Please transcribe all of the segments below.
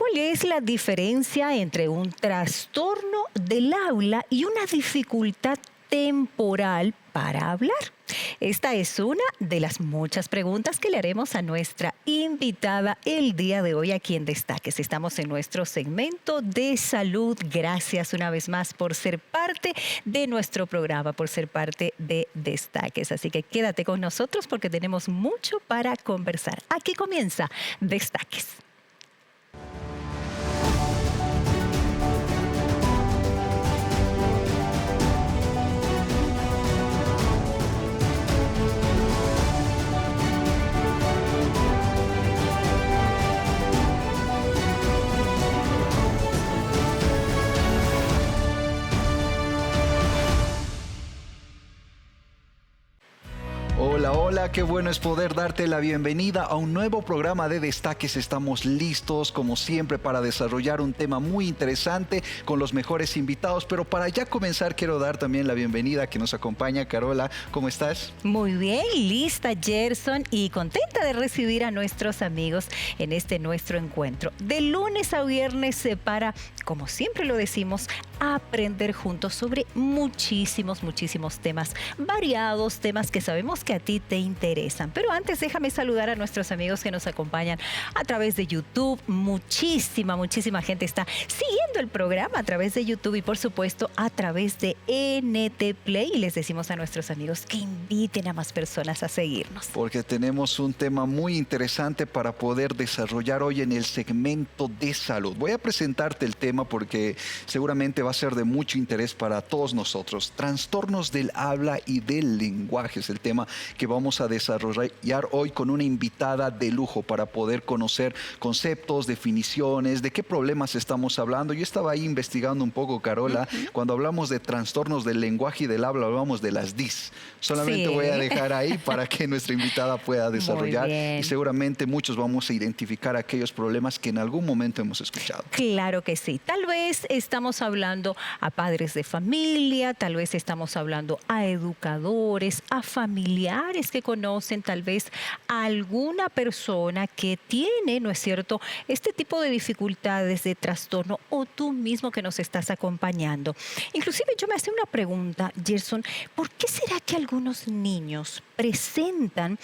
¿Cuál es la diferencia entre un trastorno del habla y una dificultad temporal para hablar? Esta es una de las muchas preguntas que le haremos a nuestra invitada el día de hoy aquí en Destaques. Estamos en nuestro segmento de salud. Gracias una vez más por ser parte de nuestro programa, por ser parte de Destaques. Así que quédate con nosotros porque tenemos mucho para conversar. Aquí comienza Destaques. Hola, hola, qué bueno es poder darte la bienvenida a un nuevo programa de Destaques. Estamos listos, como siempre, para desarrollar un tema muy interesante con los mejores invitados. Pero para ya comenzar, quiero dar también la bienvenida a que nos acompaña, Carola. ¿Cómo estás? Muy bien, lista, Gerson, y contenta de recibir a nuestros amigos en este nuestro encuentro. De lunes a viernes para, como siempre lo decimos, aprender juntos sobre muchísimos temas variados, temas que sabemos que a ti te interesan. Pero antes déjame saludar a nuestros amigos que nos acompañan a través de YouTube. Muchísima gente está siguiendo el programa a través de YouTube y por supuesto a través de NT Play. Y les decimos a nuestros amigos que inviten a más personas a seguirnos. Porque tenemos un tema muy interesante para poder desarrollar hoy en el segmento de salud. Voy a presentarte el tema porque seguramente va a ser de mucho interés para todos nosotros. Trastornos del habla y del lenguaje es el tema que vamos a desarrollar hoy con una invitada de lujo para poder conocer conceptos, definiciones, de qué problemas estamos hablando. Yo estaba ahí investigando un poco, Carola. Cuando hablamos de trastornos del lenguaje y del habla, hablamos de las DIS. Solamente voy a dejar ahí para que nuestra invitada pueda desarrollar y seguramente muchos vamos a identificar aquellos problemas que en algún momento hemos escuchado. Claro que sí. Tal vez estamos hablando a padres de familia, tal vez estamos hablando a educadores, a familiares que conocen tal vez a alguna persona que tiene, ¿no es cierto?, este tipo de dificultades, de trastorno, o tú mismo que nos estás acompañando. Inclusive yo me hacía una pregunta, Gerson, ¿por qué será que algunos niños presentan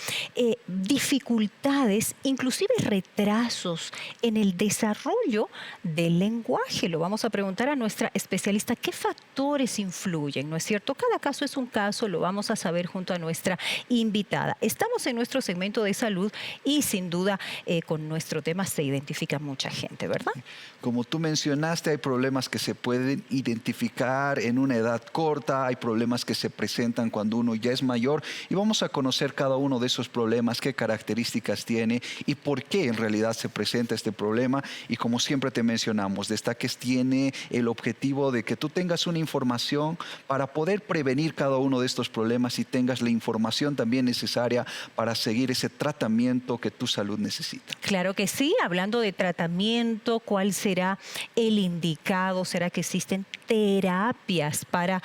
dificultades, inclusive retrasos en el desarrollo del lenguaje? Lo vamos a preguntar a nuestra especialista. ¿Qué factores influyen? ¿No es cierto? Cada caso es un caso, lo vamos a saber junto a nuestra invitada. Estamos en nuestro segmento de salud y sin duda con nuestro tema se identifica mucha gente, ¿verdad? Como tú mencionaste, hay problemas que se pueden identificar en una edad corta, hay problemas que se presentan cuando uno ya es mayor y vamos a conocer cada uno de esos problemas, qué características tiene y por qué en realidad se presenta este problema. Y como siempre te mencionamos, Destaques tiene el objetivo de que tú tengas una información para poder prevenir cada uno de estos problemas y tengas la información también necesaria para seguir ese tratamiento que tu salud necesita. Claro que sí. Hablando de tratamiento, ¿cuál será el indicado? ¿Será que existen terapias para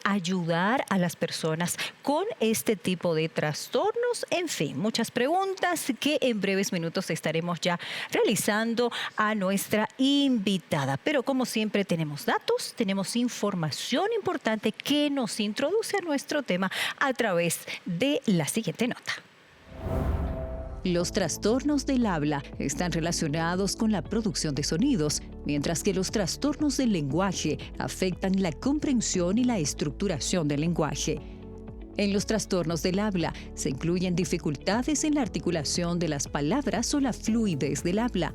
ayudar a las personas con este tipo de trastornos? En fin, muchas preguntas que en breves minutos estaremos ya realizando a nuestra invitada. Pero como siempre tenemos datos, tenemos información importante que nos introduce a nuestro tema a través de la siguiente nota. Los trastornos del habla están relacionados con la producción de sonidos, mientras que los trastornos del lenguaje afectan la comprensión y la estructuración del lenguaje. En los trastornos del habla se incluyen dificultades en la articulación de las palabras o la fluidez del habla.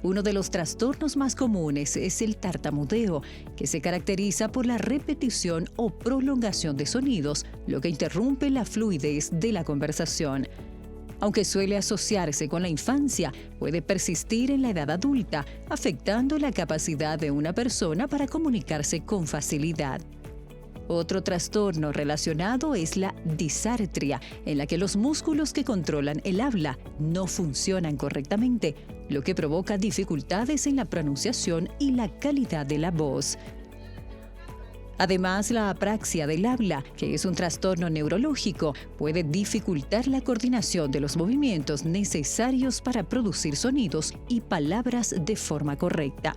Uno de los trastornos más comunes es el tartamudeo, que se caracteriza por la repetición o prolongación de sonidos, lo que interrumpe la fluidez de la conversación. Aunque suele asociarse con la infancia, puede persistir en la edad adulta, afectando la capacidad de una persona para comunicarse con facilidad. Otro trastorno relacionado es la disartria, en la que los músculos que controlan el habla no funcionan correctamente, lo que provoca dificultades en la pronunciación y la calidad de la voz. Además, la apraxia del habla, que es un trastorno neurológico, puede dificultar la coordinación de los movimientos necesarios para producir sonidos y palabras de forma correcta.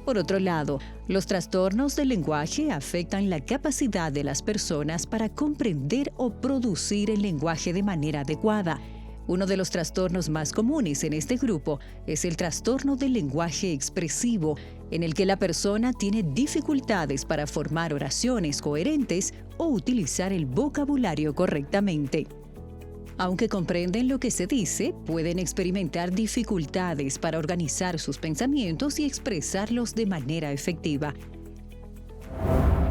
Por otro lado, los trastornos del lenguaje afectan la capacidad de las personas para comprender o producir el lenguaje de manera adecuada. Uno de los trastornos más comunes en este grupo es el trastorno del lenguaje expresivo, en el que la persona tiene dificultades para formar oraciones coherentes o utilizar el vocabulario correctamente. Aunque comprenden lo que se dice, pueden experimentar dificultades para organizar sus pensamientos y expresarlos de manera efectiva.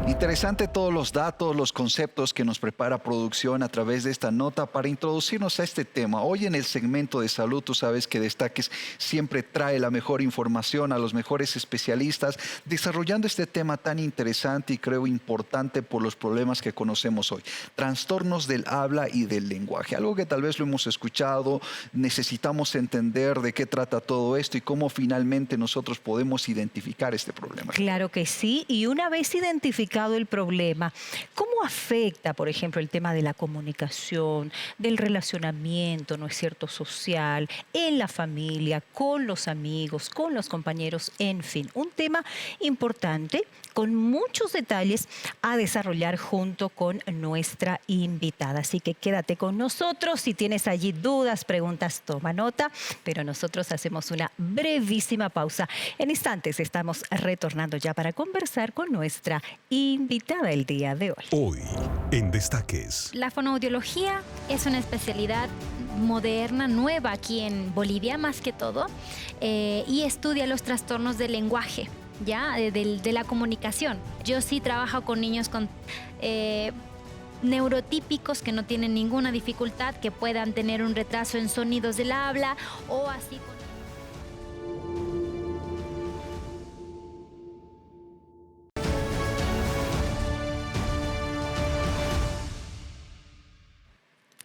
Interesante todos los datos, los conceptos que nos prepara producción a través de esta nota para introducirnos a este tema. Hoy en el segmento de salud, tú sabes que Destaques siempre trae la mejor información a los mejores especialistas, desarrollando este tema tan interesante y creo importante por los problemas que conocemos hoy. Trastornos del habla y del lenguaje. Algo que tal vez lo hemos escuchado, necesitamos entender de qué trata todo esto y cómo finalmente nosotros podemos identificar este problema. Claro que sí, y una vez identificado el problema, ¿cómo afecta, por ejemplo, el tema de la comunicación, del relacionamiento, ¿no es cierto?, social, en la familia, con los amigos, con los compañeros, en fin, un tema importante con muchos detalles a desarrollar junto con nuestra invitada. Así que quédate con nosotros. Si tienes allí dudas, preguntas, toma nota, pero nosotros hacemos una brevísima pausa. En instantes estamos retornando ya para conversar con nuestra invitada el día de hoy. Hoy en Destaques. La fonoaudiología es una especialidad moderna, nueva aquí en Bolivia más que todo, y estudia los trastornos del lenguaje, ¿ya? De la comunicación. Yo sí trabajo con niños con neurotípicos que no tienen ninguna dificultad, que puedan tener un retraso en sonidos del habla o así.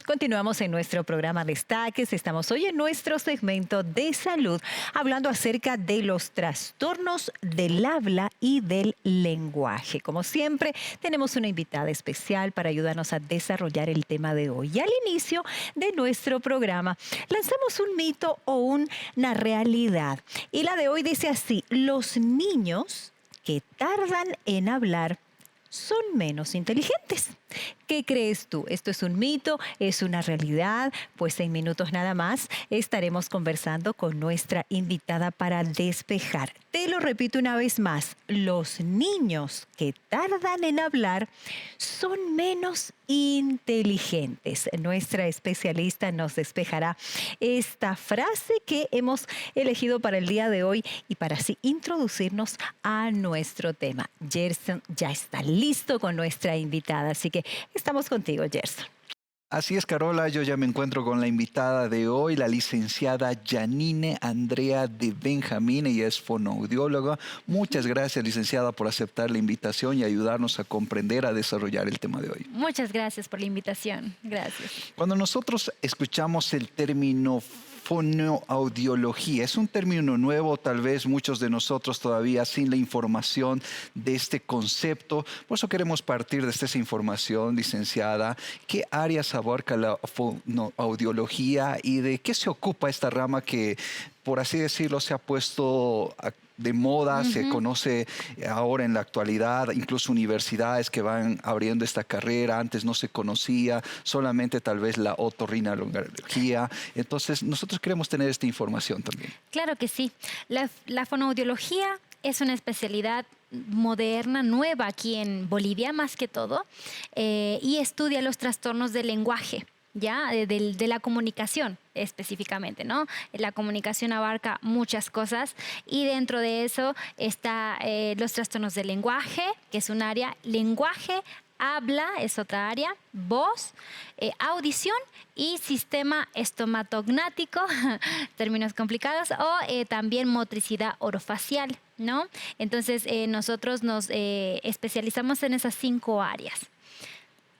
Continuamos en nuestro programa Destaques. Estamos hoy en nuestro segmento de salud hablando acerca de los trastornos del habla y del lenguaje. Como siempre, tenemos una invitada especial para ayudarnos a desarrollar el tema de hoy. Y al inicio de nuestro programa, lanzamos un mito o una realidad. Y la de hoy dice así: los niños que tardan en hablar son menos inteligentes. ¿Qué crees tú? ¿Esto es un mito? ¿Es una realidad? Pues en minutos nada más estaremos conversando con nuestra invitada para despejar. Te lo repito una vez más, los niños que tardan en hablar son menos inteligentes. Nuestra especialista nos despejará esta frase que hemos elegido para el día de hoy y para así introducirnos a nuestro tema. Gerson ya está listo con nuestra invitada, así que estamos contigo, Gerson. Así es, Carola, yo ya me encuentro con la invitada de hoy, la licenciada Yanine Andrea de Benjamín. Ella es fonoaudióloga. Muchas gracias, licenciada, por aceptar la invitación y ayudarnos a comprender, a desarrollar el tema de hoy. Muchas gracias por la invitación. Gracias. Cuando nosotros escuchamos el término fonoaudiología, es un término nuevo, tal vez muchos de nosotros todavía sin la información de este concepto. Por eso queremos partir de esta información, licenciada. ¿Qué áreas abarca la fonoaudiología y de qué se ocupa esta rama que, por así decirlo, se ha puesto de moda, se conoce ahora en la actualidad, incluso universidades que van abriendo esta carrera? Antes no se conocía, solamente tal vez la otorrinolaringología. Entonces, nosotros queremos tener esta información también. Claro que sí. La fonoaudiología es una especialidad moderna, nueva aquí en Bolivia más que todo, y estudia los trastornos del lenguaje, ¿ya? De la comunicación específicamente, ¿no? La comunicación abarca muchas cosas y dentro de eso está los trastornos del lenguaje, que es un área, lenguaje, habla es otra área, voz, audición y sistema estomatognático, términos complicados, o también motricidad orofacial, ¿no? Entonces nosotros nos especializamos en esas 5 áreas.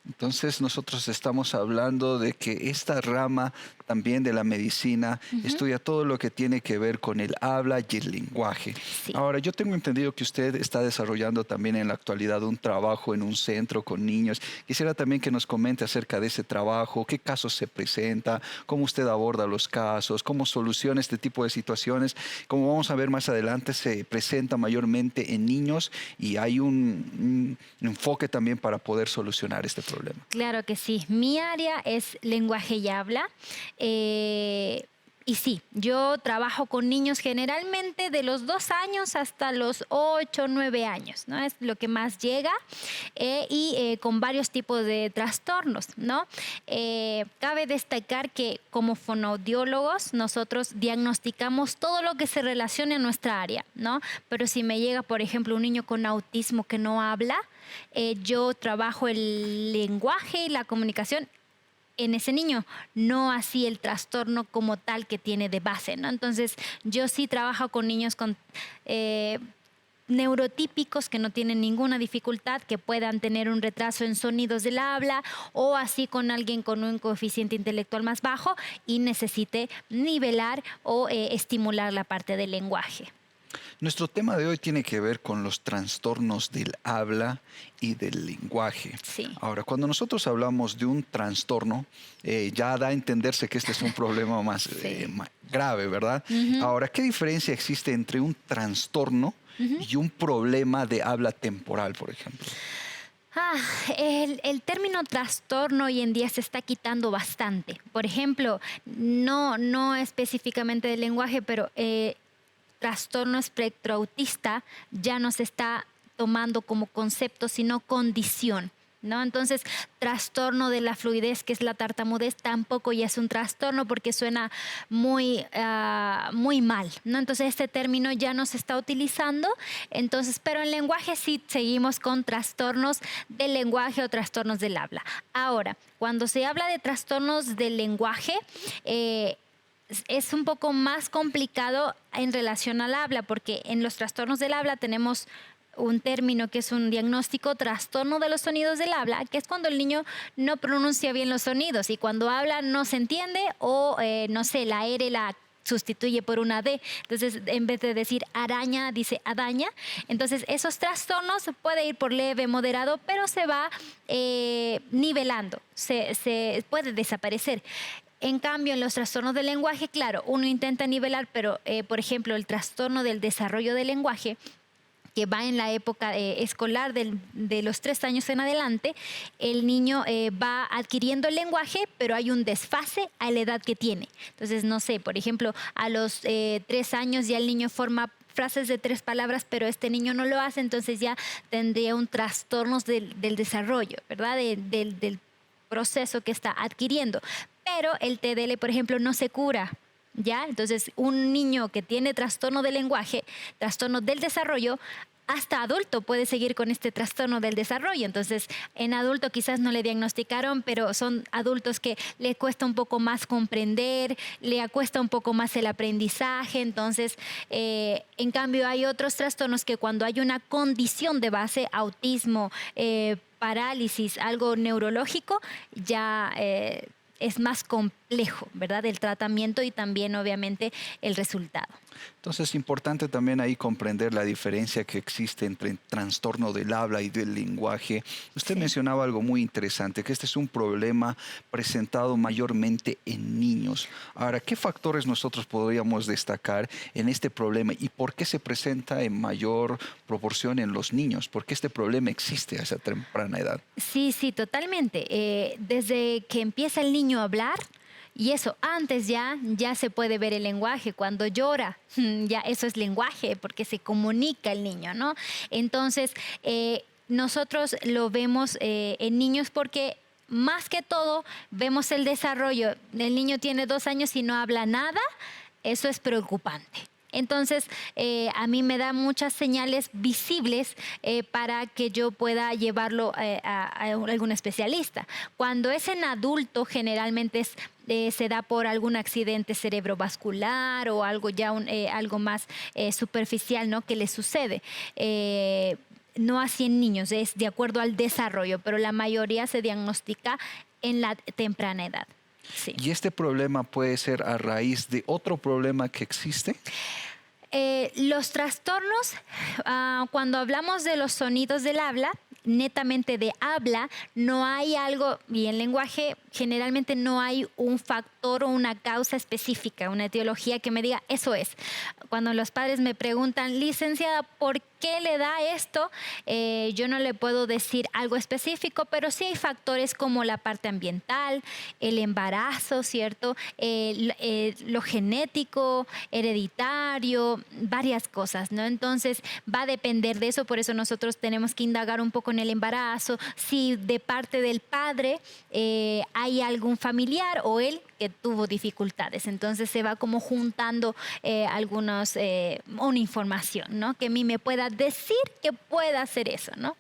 Entonces nosotros estamos hablando de que esta rama también de la medicina, estudia todo lo que tiene que ver con el habla y el lenguaje. Sí. Ahora, yo tengo entendido que usted está desarrollando también en la actualidad un trabajo en un centro con niños. Quisiera también que nos comente acerca de ese trabajo, qué casos se presenta, cómo usted aborda los casos, cómo soluciona este tipo de situaciones. Como vamos a ver más adelante, se presenta mayormente en niños y hay un enfoque también para poder solucionar este problema. Claro que sí. Mi área es lenguaje y habla. Y sí, yo trabajo con niños generalmente de los 2 años hasta los 8, 9 años, ¿no? Es lo que más llega con varios tipos de trastornos, ¿no? Cabe destacar que como fonoaudiólogos nosotros diagnosticamos todo lo que se relacione a nuestra área, ¿no? Pero si me llega, por ejemplo, un niño con autismo que no habla, yo trabajo el lenguaje y la comunicación en ese niño, no así el trastorno como tal que tiene de base, ¿no? Entonces, yo sí trabajo con niños con neurotípicos que no tienen ninguna dificultad, que puedan tener un retraso en sonidos del habla, o así con alguien con un coeficiente intelectual más bajo y necesite nivelar o estimular la parte del lenguaje. Nuestro tema de hoy tiene que ver con los trastornos del habla y del lenguaje. Sí. Ahora, cuando nosotros hablamos de un trastorno, ya da a entenderse que este es un problema más, más grave, ¿verdad? Ahora, ¿qué diferencia existe entre un trastorno y un problema de habla temporal, por ejemplo? El término trastorno hoy en día se está quitando bastante. Por ejemplo, no específicamente del lenguaje, pero trastorno espectro autista ya no se está tomando como concepto, sino condición, ¿no? Entonces, trastorno de la fluidez, que es la tartamudez, tampoco ya es un trastorno porque suena muy mal, ¿no? Entonces, este término ya no se está utilizando. Entonces, pero en lenguaje sí seguimos con trastornos del lenguaje o trastornos del habla. Ahora, cuando se habla de trastornos del lenguaje, es un poco más complicado en relación al habla, porque en los trastornos del habla tenemos un término que es un diagnóstico trastorno de los sonidos del habla, que es cuando el niño no pronuncia bien los sonidos y cuando habla no se entiende o, no sé, la R la sustituye por una D. Entonces, en vez de decir araña, dice adaña. Entonces, esos trastornos puede ir por leve, moderado, pero se va nivelando, se puede desaparecer. En cambio, en los trastornos del lenguaje, claro, uno intenta nivelar, pero, por ejemplo, el trastorno del desarrollo del lenguaje, que va en la época escolar de los 3 años en adelante, el niño va adquiriendo el lenguaje, pero hay un desfase a la edad que tiene. Entonces, no sé, por ejemplo, a los 3 años ya el niño forma frases de 3 palabras, pero este niño no lo hace, entonces ya tendría un trastorno del desarrollo, ¿verdad? Del proceso que está adquiriendo. Pero el TDL, por ejemplo, no se cura, ¿ya? Entonces, un niño que tiene trastorno del lenguaje, trastorno del desarrollo, hasta adulto puede seguir con este trastorno del desarrollo. Entonces, en adulto quizás no le diagnosticaron, pero son adultos que le cuesta un poco más comprender, le cuesta un poco más el aprendizaje. Entonces, en cambio, hay otros trastornos que cuando hay una condición de base, autismo, parálisis, algo neurológico, ya es más complejo, ¿verdad? El tratamiento y también, obviamente, el resultado. Entonces es importante también ahí comprender la diferencia que existe entre el trastorno del habla y del lenguaje. Usted mencionaba algo muy interesante, que este es un problema presentado mayormente en niños. Ahora, ¿qué factores nosotros podríamos destacar en este problema y por qué se presenta en mayor proporción en los niños? ¿Por qué este problema existe a esa temprana edad? Sí, desde que empieza el niño a hablar, y eso, antes ya se puede ver el lenguaje. Cuando llora, ya eso es lenguaje, porque se comunica el niño, ¿no? Entonces, nosotros lo vemos en niños porque más que todo vemos el desarrollo. El niño tiene 2 años y no habla nada, eso es preocupante. Entonces, a mí me da muchas señales visibles para que yo pueda llevarlo a algún especialista. Cuando es en adulto, generalmente se da por algún accidente cerebrovascular o algo ya algo más superficial, ¿no? Que le sucede. No así en niños, es de acuerdo al desarrollo, pero la mayoría se diagnostica en la temprana edad. Sí. ¿Y este problema puede ser a raíz de otro problema que existe? Los trastornos, cuando hablamos de los sonidos del habla, netamente de habla, no hay algo, y en lenguaje generalmente no hay un factor o una causa específica, una etiología que me diga eso es. Cuando los padres me preguntan, licenciada, ¿por qué le da esto? Yo no le puedo decir algo específico, pero sí hay factores como la parte ambiental, el embarazo, ¿cierto? Lo genético, hereditario, varias cosas, ¿no? Entonces va a depender de eso, por eso nosotros tenemos que indagar un poco en el embarazo, si de parte del padre hay algún familiar o él que tuvo dificultades. Entonces se va como juntando una información, ¿no? Que a mí me pueda decir que pueda hacer eso, ¿no?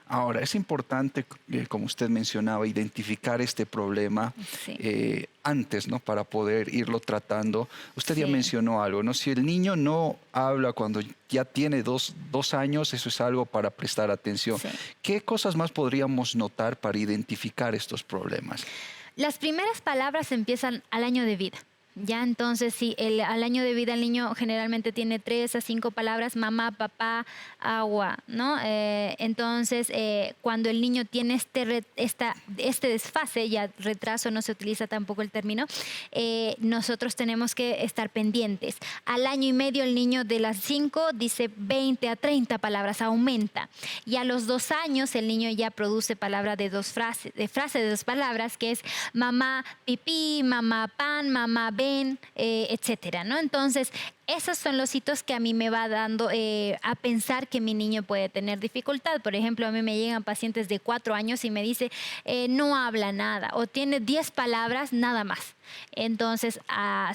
Ahora, es importante, como usted mencionaba, identificar este problema Sí. antes, ¿no? Para poder irlo tratando. Usted ya Sí. mencionó algo, ¿no? Si el niño no habla cuando ya tiene dos años, eso es algo para prestar atención. Sí. ¿Qué cosas más podríamos notar para identificar estos problemas? Las primeras palabras empiezan al año de vida. Ya, entonces, si al año de vida el niño generalmente tiene 3 a 5 palabras, mamá, papá, agua, ¿no? Entonces, cuando el niño tiene este desfase, ya retraso no se utiliza tampoco el término, nosotros tenemos que estar pendientes. Al año y medio el niño de las 5 dice 20 a 30 palabras, aumenta. Y a los 2 años el niño ya produce palabra de frase de 2 palabras, que es mamá pipí, mamá pan, mamá ven, etcétera, ¿no? Entonces, esos son los hitos que a mí me va dando a pensar que mi niño puede tener dificultad. Por ejemplo, a mí me llegan pacientes de 4 años y me dice, no habla nada o tiene 10 palabras, nada más. Entonces,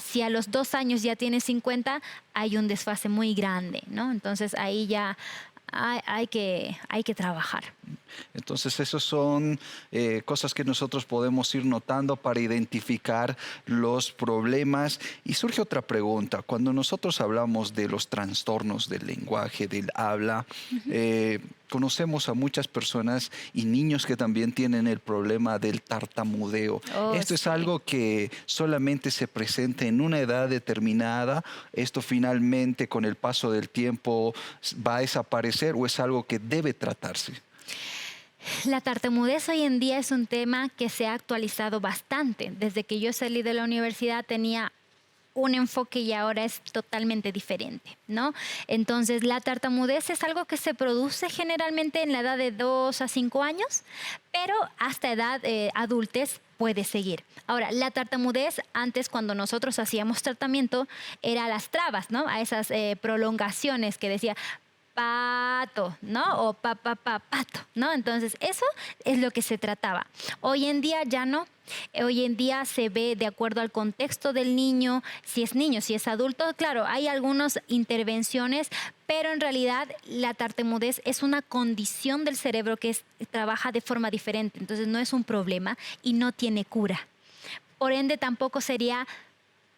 si a los 2 años ya tiene 50, hay un desfase muy grande, ¿no? Entonces, ahí ya hay que trabajar. Entonces, esas son cosas que nosotros podemos ir notando para identificar los problemas. Y surge otra pregunta. Cuando nosotros hablamos de los trastornos del lenguaje, del habla, conocemos a muchas personas y niños que también tienen el problema del tartamudeo. Esto es algo que solamente se presenta en una edad determinada. ¿Esto finalmente con el paso del tiempo va a desaparecer o es algo que debe tratarse? La tartamudez hoy en día es un tema que se ha actualizado bastante. Desde que yo salí de la universidad tenía un enfoque y ahora es totalmente diferente, ¿no? Entonces, la tartamudez es algo que se produce generalmente en la edad de 2 a 5 años, pero hasta edad adultez puede seguir. Ahora, la tartamudez, antes cuando nosotros hacíamos tratamiento, era las trabas, ¿no? A esas prolongaciones que decía pato, ¿no? O pato, ¿no? Entonces, eso es lo que se trataba. Hoy en día ya no. Hoy en día se ve de acuerdo al contexto del niño, si es adulto, claro, hay algunas intervenciones, pero en realidad la tartamudez es una condición del cerebro que trabaja de forma diferente, entonces no es un problema y no tiene cura. Por ende, tampoco sería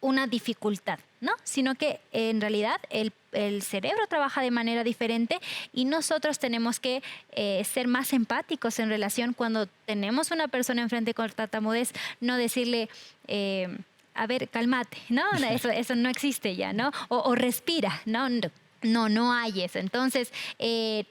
una dificultad, ¿no? Sino que en realidad el cerebro trabaja de manera diferente y nosotros tenemos que ser más empáticos en relación cuando tenemos una persona enfrente con tartamudez, no decirle, a ver, cálmate, ¿no? Eso no existe ya, ¿no? O respira, ¿no? No hay eso. Entonces,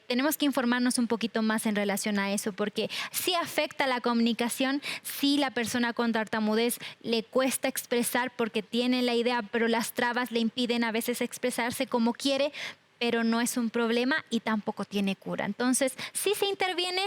tenemos que informarnos un poquito más en relación a eso, porque sí afecta la comunicación, sí la persona con tartamudez le cuesta expresar porque tiene la idea, pero las trabas le impiden a veces expresarse como quiere, pero no es un problema y tampoco tiene cura. Entonces, sí se interviene,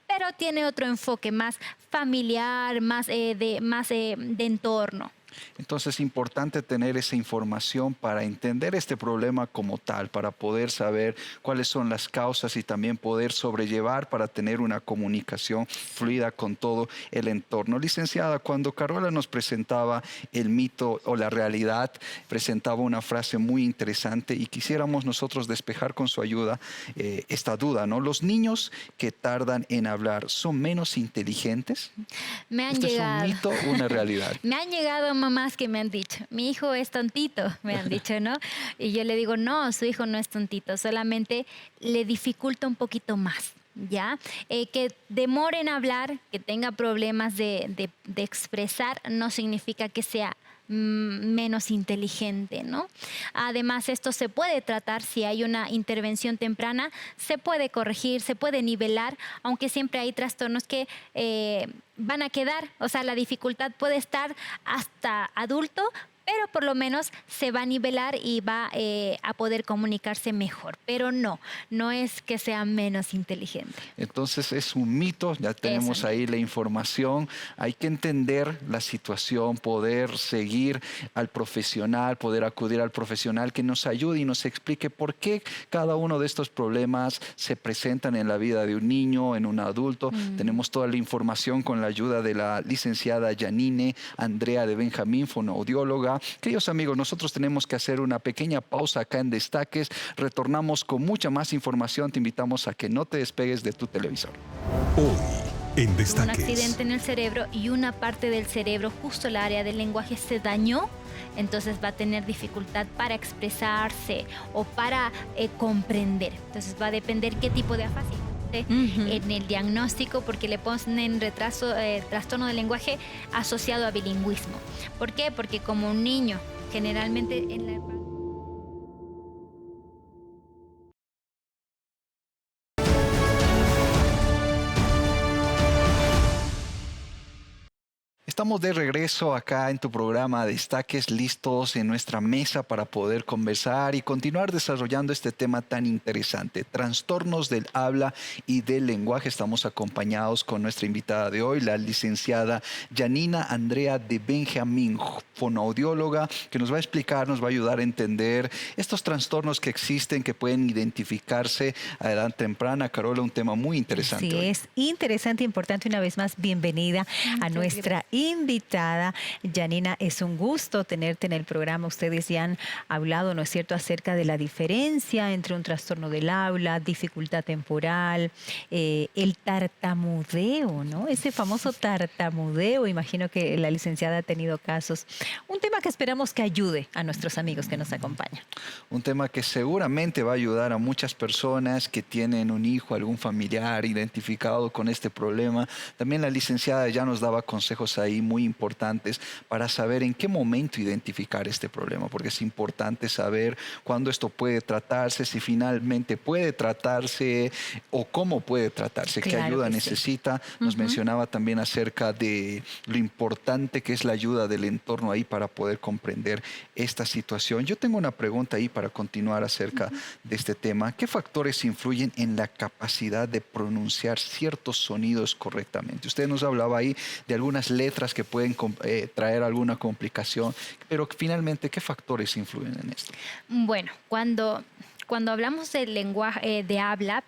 pero tiene otro enfoque más familiar, más de entorno. Entonces es importante tener esa información para entender este problema como tal, para poder saber cuáles son las causas y también poder sobrellevar para tener una comunicación fluida con todo el entorno. Licenciada, cuando Carola nos presentaba el mito o la realidad, presentaba una frase muy interesante y quisiéramos nosotros despejar con su ayuda esta duda, ¿no? ¿Los niños que tardan en hablar son menos inteligentes? Me han ¿Este llegado. es un mito o una realidad? Me han llegado mamás que me han dicho, mi hijo es tontito, me han dicho, ¿no? Y yo le digo, no, su hijo no es tontito, solamente le dificulta un poquito más. ¿ya? Que demore en hablar, que tenga problemas de expresar, no significa que sea menos inteligente, ¿no? Además, esto se puede tratar si hay una intervención temprana, se puede corregir, se puede nivelar, aunque siempre hay trastornos que van a quedar, o sea, la dificultad puede estar hasta adulto, pero por lo menos se va a nivelar y va a poder comunicarse mejor. Pero no es que sea menos inteligente. Entonces es un mito, ya tenemos ahí la información. Hay que entender la situación, poder seguir al profesional, poder acudir al profesional que nos ayude y nos explique por qué cada uno de estos problemas se presentan en la vida de un niño, en un adulto. Tenemos toda la información con la ayuda de la licenciada Janine Andrea de Benjamín, fonoaudióloga. Queridos amigos, nosotros tenemos que hacer una pequeña pausa acá en Destaques. Retornamos con mucha más información. Te invitamos a que no te despegues de tu televisor. Hoy en Destaques. Un accidente en el cerebro y una parte del cerebro, justo el área del lenguaje, se dañó. Entonces va a tener dificultad para expresarse o para comprender. Entonces va a depender qué tipo de afasia en el diagnóstico, porque le ponen trastorno del lenguaje asociado a bilingüismo. ¿Por qué? Porque como un niño generalmente en la... Estamos de regreso acá en tu programa Destaques, listos en nuestra mesa para poder conversar y continuar desarrollando este tema tan interesante, trastornos del habla y del lenguaje. Estamos acompañados con nuestra invitada de hoy, la licenciada Janina Andrea de Benjamín, fonoaudióloga, que nos va a explicar, nos va a ayudar a entender estos trastornos que existen, que pueden identificarse a edad temprana. Carola, un tema muy interesante. Sí, es interesante e importante. Una vez más, bienvenida a nuestra invitada. Janina, es un gusto tenerte en el programa. Ustedes ya han hablado, ¿no es cierto?, acerca de la diferencia entre un trastorno del habla, dificultad temporal, el tartamudeo, ¿no? Ese famoso tartamudeo, imagino que la licenciada ha tenido casos. Un tema que esperamos que ayude a nuestros amigos que nos acompañan. Un tema que seguramente va a ayudar a muchas personas que tienen un hijo, algún familiar identificado con este problema. También la licenciada ya nos daba consejos ahí muy importantes para saber en qué momento identificar este problema, porque es importante saber cuándo esto puede tratarse, si finalmente puede tratarse o cómo puede tratarse, qué ayuda necesita. Nos mencionaba también acerca de lo importante que es la ayuda del entorno ahí para poder comprender esta situación. Yo tengo una pregunta ahí para continuar acerca de este tema. ¿Qué factores influyen en la capacidad de pronunciar ciertos sonidos correctamente? Usted nos hablaba ahí de algunas letras que pueden traer alguna complicación, pero finalmente, ¿qué factores influyen en esto? Bueno, cuando hablamos de lenguaje, de habla,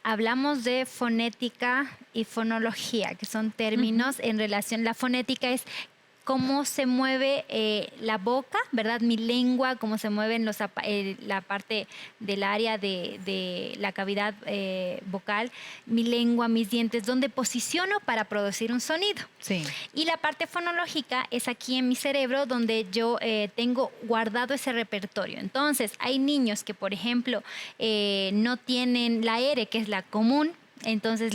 hablamos de fonética y fonología, que son términos en relación. La fonética es cómo se mueve la boca, ¿verdad? Mi lengua, cómo se mueve en la parte del área de la cavidad vocal, mi lengua, mis dientes, dónde posiciono para producir un sonido. Sí. Y la parte fonológica es aquí en mi cerebro, donde yo tengo guardado ese repertorio. Entonces, hay niños que, por ejemplo, no tienen la R, que es la común. Entonces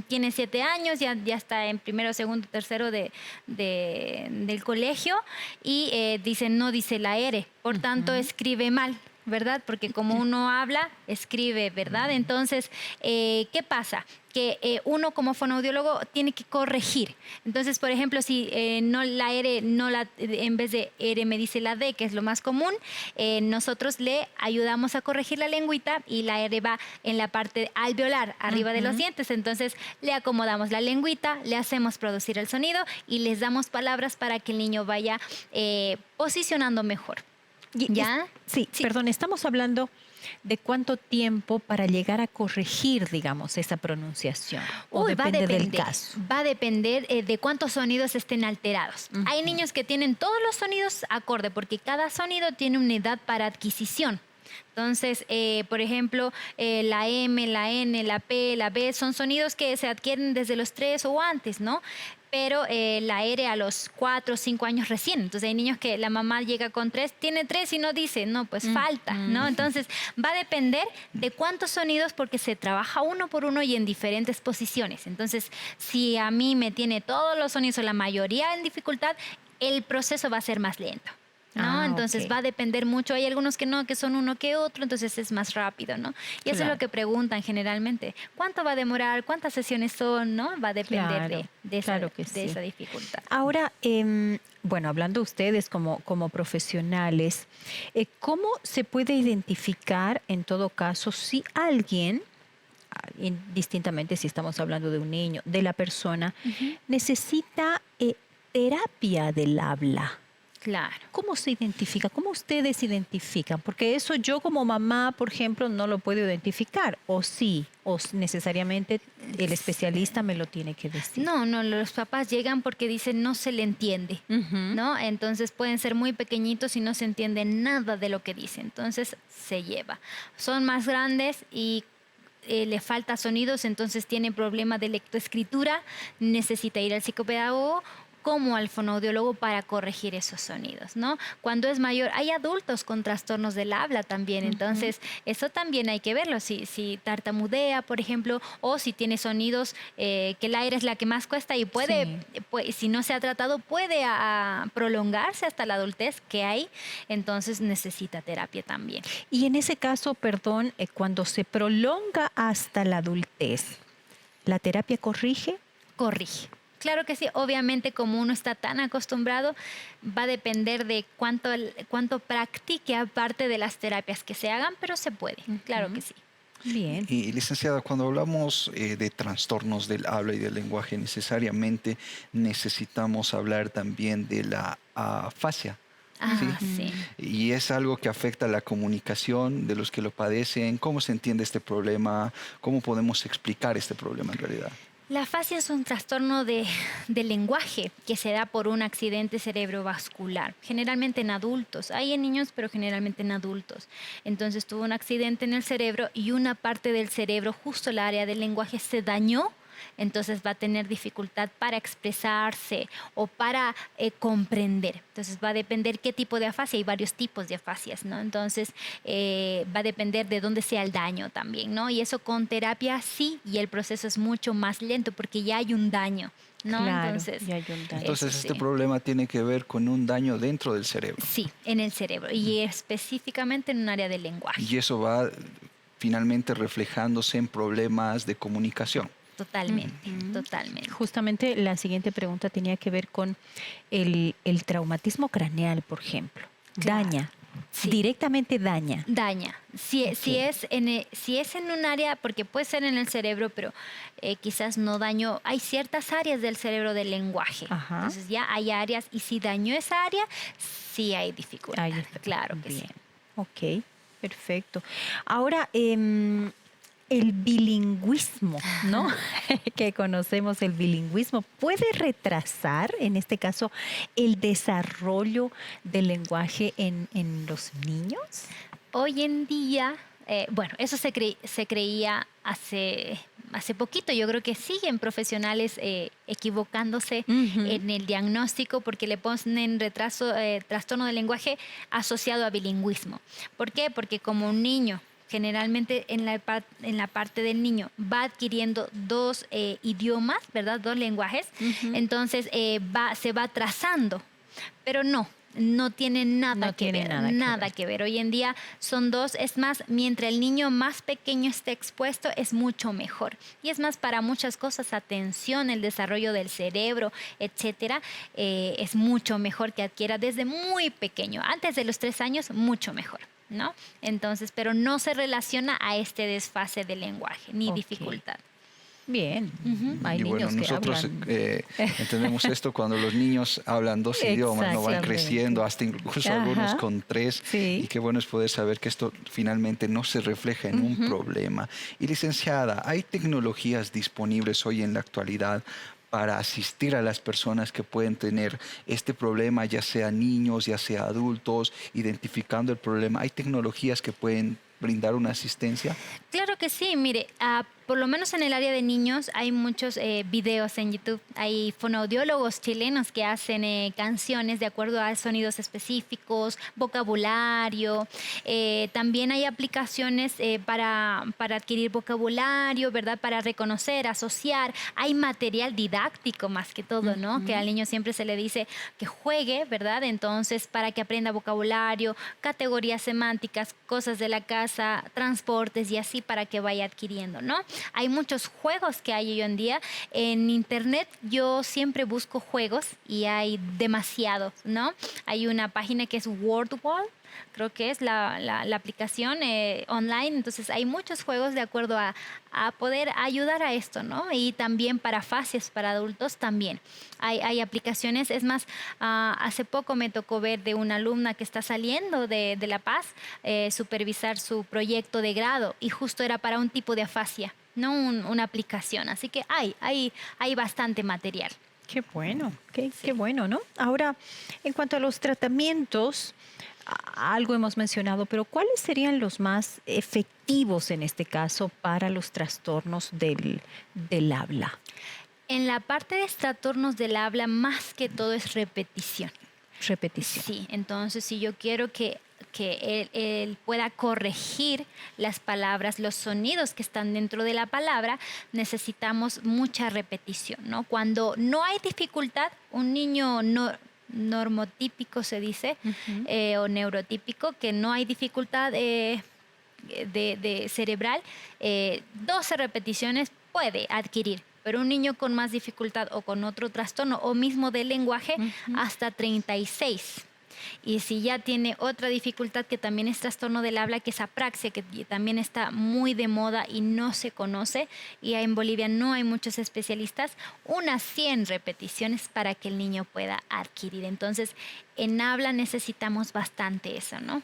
tiene 7 años, ya está en primero, segundo, tercero del colegio y no dice la R, por tanto escribe mal, ¿verdad? Porque como uno habla, escribe, ¿verdad? Entonces, ¿qué pasa? Que uno como fonoaudiólogo tiene que corregir. Entonces, por ejemplo, si la R, en vez de R me dice la D, que es lo más común, nosotros le ayudamos a corregir la lengüita y la R va en la parte alveolar, arriba de los dientes. Entonces, le acomodamos la lengüita, le hacemos producir el sonido y les damos palabras para que el niño vaya posicionando mejor. ¿Ya? Sí, perdón, estamos hablando de cuánto tiempo para llegar a corregir, digamos, esa pronunciación. ¿O depende del caso? Va a depender de cuántos sonidos estén alterados. Hay niños que tienen todos los sonidos acorde, porque cada sonido tiene una edad para adquisición. Entonces, por ejemplo, la M, la N, la P, la B son sonidos que se adquieren desde los 3 o antes, ¿no? pero la ERE a los 4 o 5 años recién. Entonces hay niños que la mamá llega con 3, tiene 3 y no dice, no, pues falta, ¿no? Entonces va a depender de cuántos sonidos porque se trabaja uno por uno y en diferentes posiciones. Entonces, si a mí me tiene todos los sonidos o la mayoría en dificultad, el proceso va a ser más lento, ¿no? Entonces va a depender mucho. Hay algunos que no, que son uno que otro, entonces es más rápido, ¿no? Y eso es lo que preguntan generalmente. ¿Cuánto va a demorar? ¿Cuántas sesiones son? ¿No? Va a depender de esa dificultad. Ahora, bueno, hablando ustedes como profesionales, ¿cómo se puede identificar en todo caso si alguien, indistintamente si estamos hablando de un niño, de la persona, necesita terapia del habla? Claro. ¿Cómo se identifica? ¿Cómo ustedes identifican? Porque eso yo como mamá, por ejemplo, no lo puedo identificar. ¿O sí? ¿O necesariamente el especialista me lo tiene que decir? No, los papás llegan porque dicen no se le entiende, ¿no? Entonces pueden ser muy pequeñitos y no se entiende nada de lo que dicen. Entonces se lleva. Son más grandes y le falta sonidos, entonces tiene problema de lectoescritura, necesita ir al psicopedagogo como al fonoaudiólogo para corregir esos sonidos, ¿no? Cuando es mayor, hay adultos con trastornos del habla también, entonces eso también hay que verlo, si tartamudea, por ejemplo, o si tiene sonidos que el aire es la que más cuesta y puede si no se ha tratado, puede prolongarse hasta la adultez que hay, entonces necesita terapia también. Y en ese caso, perdón, cuando se prolonga hasta la adultez, ¿la terapia corrige? Corrige. Claro que sí, obviamente como uno está tan acostumbrado, va a depender de cuánto practique aparte de las terapias que se hagan, pero se puede, claro que sí. Bien. Y licenciada, cuando hablamos de trastornos del habla y del lenguaje, necesariamente necesitamos hablar también de la afasia. Sí. Y es algo que afecta la comunicación de los que lo padecen. ¿Cómo se entiende este problema? ¿Cómo podemos explicar este problema en realidad? La afasia es un trastorno del lenguaje que se da por un accidente cerebrovascular, generalmente en adultos. Hay en niños, pero generalmente en adultos. Entonces tuvo un accidente en el cerebro y una parte del cerebro, justo el área del lenguaje, se dañó. Entonces va a tener dificultad para expresarse o para comprender. Entonces va a depender qué tipo de afasia. Hay varios tipos de afasias, ¿no? Entonces va a depender de dónde sea el daño también, ¿no? Y eso con terapia sí, y el proceso es mucho más lento porque ya hay un daño, ¿no? Claro, Entonces, ya hay un daño. Entonces este problema tiene que ver con un daño dentro del cerebro. Sí, en el cerebro y específicamente en un área del lenguaje. Y eso va finalmente reflejándose en problemas de comunicación. Totalmente, totalmente. Justamente la siguiente pregunta tenía que ver con el traumatismo craneal, por ejemplo. Claro. Daña. Sí. Directamente daña. Daña. Si es en un área, porque puede ser en el cerebro, pero quizás no dañó. Hay ciertas áreas del cerebro del lenguaje. Ajá. Entonces ya hay áreas y si dañó esa área, sí hay dificultad. Ahí está. Claro que Bien. sí. Ok, perfecto. Ahora, el bilingüismo, ¿no? Que conocemos, el bilingüismo, ¿puede retrasar, en este caso, el desarrollo del lenguaje en los niños? Hoy en día, bueno, eso se creía hace poquito. Yo creo que siguen profesionales equivocándose en el diagnóstico porque le ponen trastorno del lenguaje asociado a bilingüismo. ¿Por qué? Porque como un niño generalmente en la parte del niño va adquiriendo dos idiomas, ¿verdad? Dos lenguajes, entonces se va trazando, pero no tiene nada que ver. Hoy en día son dos, es más, mientras el niño más pequeño esté expuesto, es mucho mejor. Y es más, para muchas cosas, atención, el desarrollo del cerebro, etcétera, es mucho mejor que adquiera desde muy pequeño. Antes de los 3 años, mucho mejor, ¿no? Entonces, pero no se relaciona a este desfase del lenguaje ni dificultad. Bien, hay y niños bueno, que nosotros hablan. entendemos esto cuando los niños hablan 2 idiomas, no van creciendo, hasta incluso algunos con 3. Sí. Y qué bueno es poder saber que esto finalmente no se refleja en un problema. Y licenciada, ¿hay tecnologías disponibles hoy en la actualidad para asistir a las personas que pueden tener este problema, ya sea niños, ya sea adultos, identificando el problema? ¿Hay tecnologías que pueden brindar una asistencia? Claro que sí, mire, por lo menos en el área de niños hay muchos videos en YouTube. Hay fonoaudiólogos chilenos que hacen canciones de acuerdo a sonidos específicos, vocabulario. También hay aplicaciones para adquirir vocabulario, ¿verdad? Para reconocer, asociar. Hay material didáctico más que todo, ¿no? Que al niño siempre se le dice que juegue, ¿verdad? Entonces, para que aprenda vocabulario, categorías semánticas, cosas de la casa, transportes y así para que vaya adquiriendo, ¿no? Hay muchos juegos que hay hoy en día. En internet yo siempre busco juegos y hay demasiados, ¿no? Hay una página que es WordWall, creo que es la aplicación online. Entonces hay muchos juegos de acuerdo a poder ayudar a esto, ¿no? Y también para fases, para adultos también. Hay aplicaciones, es más, hace poco me tocó ver de una alumna que está saliendo de La Paz, supervisar su proyecto de grado y justo era para un tipo de afasia, no una aplicación. Así que hay bastante material. Qué bueno, qué bueno, ¿no? Ahora, en cuanto a los tratamientos, algo hemos mencionado, pero ¿cuáles serían los más efectivos en este caso para los trastornos del habla? En la parte de trastornos del habla, más que todo es repetición. Repetición. Sí, entonces si yo quiero que él pueda corregir las palabras, los sonidos que están dentro de la palabra, necesitamos mucha repetición, ¿no? Cuando no hay dificultad, un niño normotípico se dice, o neurotípico, que no hay dificultad de cerebral, 12 repeticiones puede adquirir. Pero un niño con más dificultad o con otro trastorno o mismo del lenguaje, hasta 36. Y si ya tiene otra dificultad que también es trastorno del habla, que es apraxia, que también está muy de moda y no se conoce, y en Bolivia no hay muchos especialistas, unas 100 repeticiones para que el niño pueda adquirir. Entonces, en habla necesitamos bastante eso, ¿no?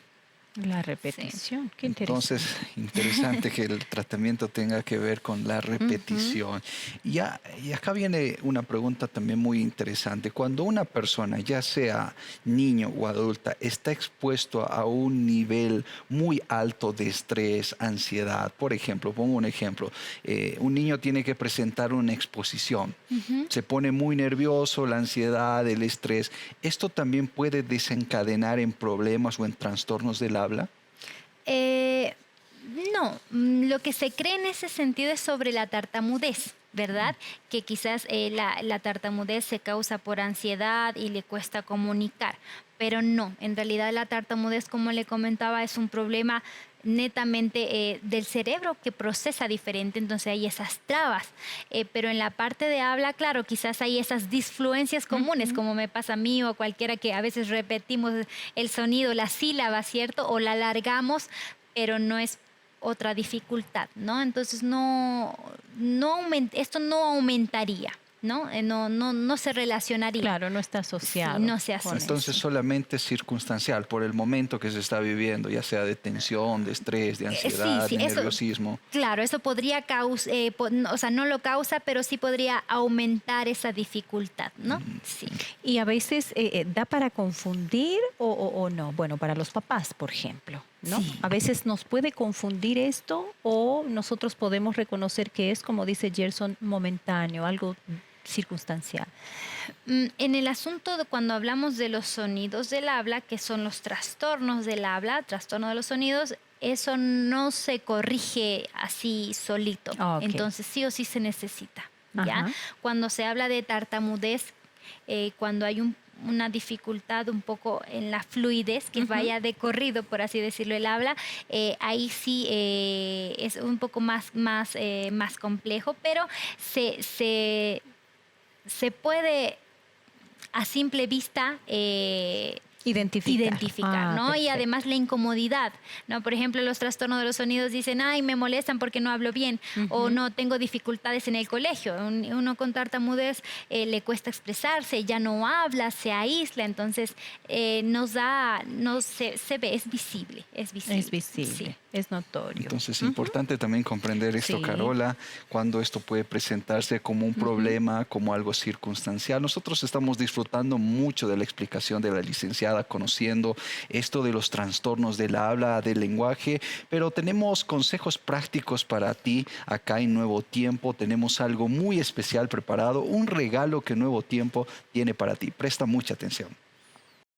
La repetición, qué interesante. Entonces, interesante que el tratamiento tenga que ver con la repetición. Y acá viene una pregunta también muy interesante. Cuando una persona, ya sea niño o adulta, está expuesto a un nivel muy alto de estrés, ansiedad, por ejemplo, pongo un ejemplo, un niño tiene que presentar una exposición, se pone muy nervioso, la ansiedad, el estrés, ¿esto también puede desencadenar en problemas o en trastornos del habla? No, lo que se cree en ese sentido es sobre la tartamudez, ¿verdad? Que quizás la tartamudez se causa por ansiedad y le cuesta comunicar, pero no, en realidad la tartamudez, como le comentaba, es un problema netamente del cerebro que procesa diferente, entonces hay esas trabas, pero en la parte de habla, claro, quizás hay esas disfluencias comunes, como me pasa a mí o a cualquiera, que a veces repetimos el sonido, la sílaba, ¿cierto? O la alargamos, pero no es otra dificultad, ¿no? Entonces esto no aumentaría, ¿no? No se relacionaría. Claro, no está asociado. Sí, no se asocia. Entonces solamente es circunstancial por el momento que se está viviendo, ya sea de tensión, de estrés, de ansiedad, de nerviosismo. Claro, eso podría causar, o sea, no lo causa, pero sí podría aumentar esa dificultad, ¿no? Sí. Y a veces da para confundir o no. Bueno, para los papás, por ejemplo, ¿no? Sí. A veces nos puede confundir esto o nosotros podemos reconocer que es, como dice Gerson, momentáneo, algo circunstancial. En el asunto de cuando hablamos de los sonidos del habla, que son los trastornos del habla, trastorno de los sonidos, eso no se corrige así solito. Okay. Entonces sí o sí se necesita, ¿ya? Ajá. Cuando se habla de tartamudez, cuando hay una dificultad un poco en la fluidez, que vaya de corrido, por así decirlo, el habla, ahí sí es un poco más complejo, pero se puede a simple vista identificar, ¿no? Perfecto. Y además la incomodidad, ¿no? Por ejemplo, los trastornos de los sonidos dicen, ay, me molestan porque no hablo bien, o no tengo dificultades en el colegio. Uno con tartamudez le cuesta expresarse, ya no habla, se aísla, entonces se ve, es visible. Es visible, Sí. es notorio. Entonces es importante también comprender esto, Sí. Carola, cuando esto puede presentarse como un problema, como algo circunstancial. Nosotros estamos disfrutando mucho de la explicación de la licenciada iniciada conociendo esto de los trastornos del habla, del lenguaje, pero tenemos consejos prácticos para ti acá en Nuevo Tiempo. Tenemos algo muy especial preparado, un regalo que Nuevo Tiempo tiene para ti. Presta mucha atención.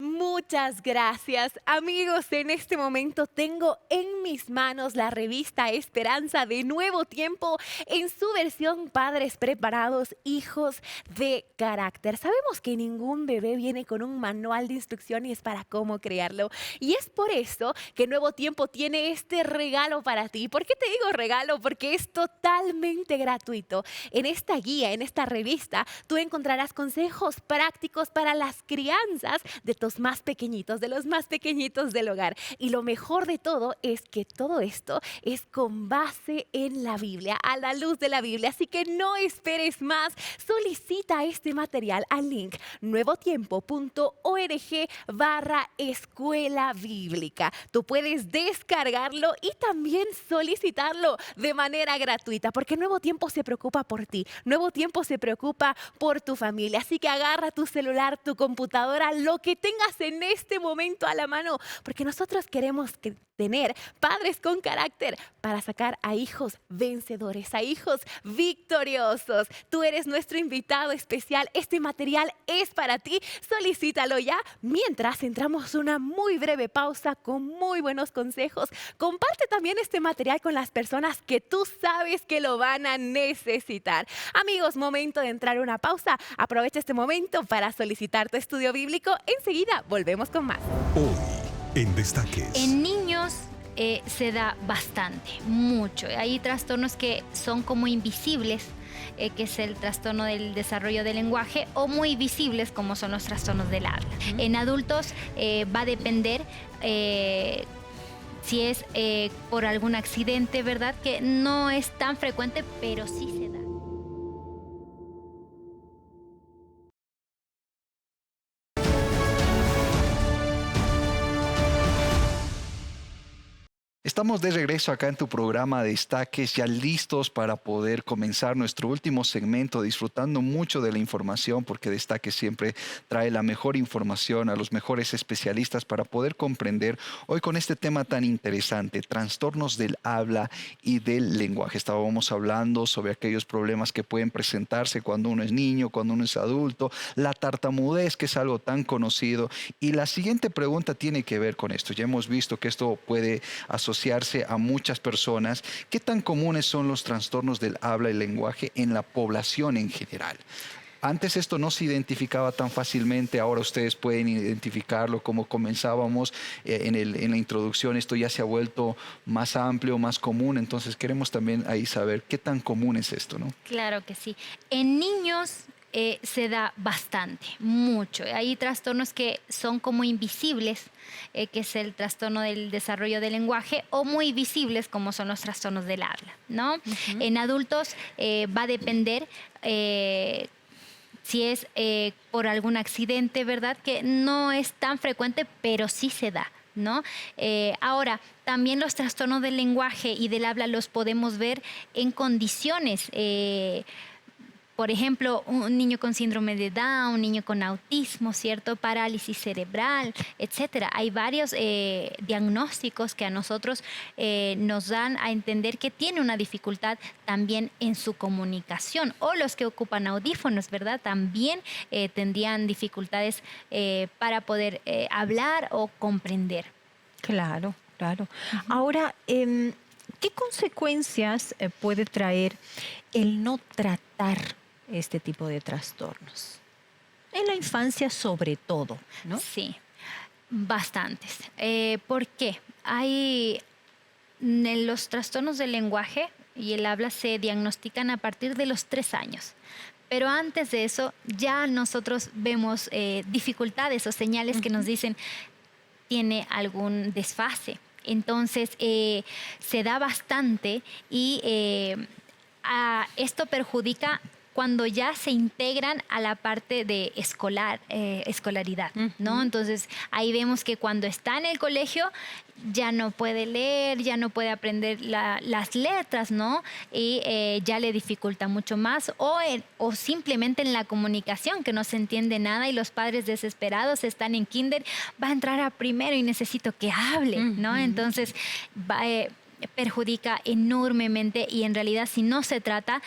Muchas gracias, amigos. En este momento tengo en mis manos la revista Esperanza de Nuevo Tiempo en su versión Padres Preparados, Hijos de Carácter. Sabemos que ningún bebé viene con un manual de instrucciones para cómo crearlo, y es por eso que Nuevo Tiempo tiene este regalo para ti. ¿Por qué te digo regalo? Porque es totalmente gratuito. En esta guía, en esta revista, tú encontrarás consejos prácticos para las crianzas de tus más pequeñitos, de los más pequeñitos del hogar. Y lo mejor de todo es que todo esto es con base en la Biblia, a la luz de la Biblia. Así que no esperes más. Solicita este material al link nuevotiempo.org/escuela bíblica. Tú puedes descargarlo y también solicitarlo de manera gratuita, porque Nuevo Tiempo se preocupa por ti. Nuevo Tiempo se preocupa por tu familia. Así que agarra tu celular, tu computadora, lo que tengas en este momento a la mano, porque nosotros queremos tener padres con carácter para sacar a hijos vencedores, a hijos victoriosos. Tú eres nuestro invitado especial. Este material es para ti. Solicítalo ya. Mientras entramos una muy breve pausa con muy buenos consejos. Comparte también este material con las personas que tú sabes que lo van a necesitar. Amigos, momento de entrar a una pausa. Aprovecha este momento para solicitar tu estudio bíblico. Enseguida volvemos con más. Hoy en Destaques. En niños se da bastante, mucho. Hay trastornos que son como invisibles, que es el trastorno del desarrollo del lenguaje, o muy visibles, como son los trastornos del habla. En adultos va a depender si es por algún accidente, ¿verdad? Que no es tan frecuente, pero sí se da. Estamos de regreso acá en tu programa Destaques, ya listos para poder comenzar nuestro último segmento, disfrutando mucho de la información, porque Destaques siempre trae la mejor información a los mejores especialistas para poder comprender hoy con este tema tan interesante, trastornos del habla y del lenguaje. Estábamos hablando sobre aquellos problemas que pueden presentarse cuando uno es niño, cuando uno es adulto, la tartamudez, que es algo tan conocido. Y la siguiente pregunta tiene que ver con esto. Ya hemos visto que esto puede asociarse a muchas personas. ¿Qué tan comunes son los trastornos del habla y lenguaje en la población en general? Antes esto no se identificaba tan fácilmente, ahora ustedes pueden identificarlo. Como comenzábamos en la introducción, esto ya se ha vuelto más amplio, más común, entonces queremos también ahí saber qué tan común es esto, ¿no? Claro que sí. En niños se da bastante, mucho. Hay trastornos que son como invisibles, que es el trastorno del desarrollo del lenguaje, o muy visibles, como son los trastornos del habla, ¿no? En adultos va a depender si es por algún accidente, ¿verdad? Que no es tan frecuente, pero sí se da, ¿no? Ahora, también los trastornos del lenguaje y del habla los podemos ver en condiciones, por ejemplo, un niño con síndrome de Down, un niño con autismo, ¿cierto? Parálisis cerebral, etcétera. Hay varios diagnósticos que a nosotros nos dan a entender que tiene una dificultad también en su comunicación. O los que ocupan audífonos, ¿verdad? También tendrían dificultades para poder hablar o comprender. Claro, claro. Ahora, ¿qué consecuencias puede traer el no tratar este tipo de trastornos? En la infancia sobre todo, ¿no? Sí, bastantes. ¿Por qué? Los trastornos del lenguaje y el habla se diagnostican a partir de los 3 años. Pero antes de eso ya nosotros vemos dificultades o señales que nos dicen tiene algún desfase. Entonces se da bastante y esto perjudica cuando ya se integran a la parte de escolaridad, ¿no? Entonces, ahí vemos que cuando está en el colegio ya no puede leer, ya no puede aprender las letras, ¿no? Y ya le dificulta mucho más. O simplemente en la comunicación, que no se entiende nada y los padres desesperados están en kinder, va a entrar a primero y necesito que hable, ¿no? Entonces, perjudica enormemente y en realidad si no se trata,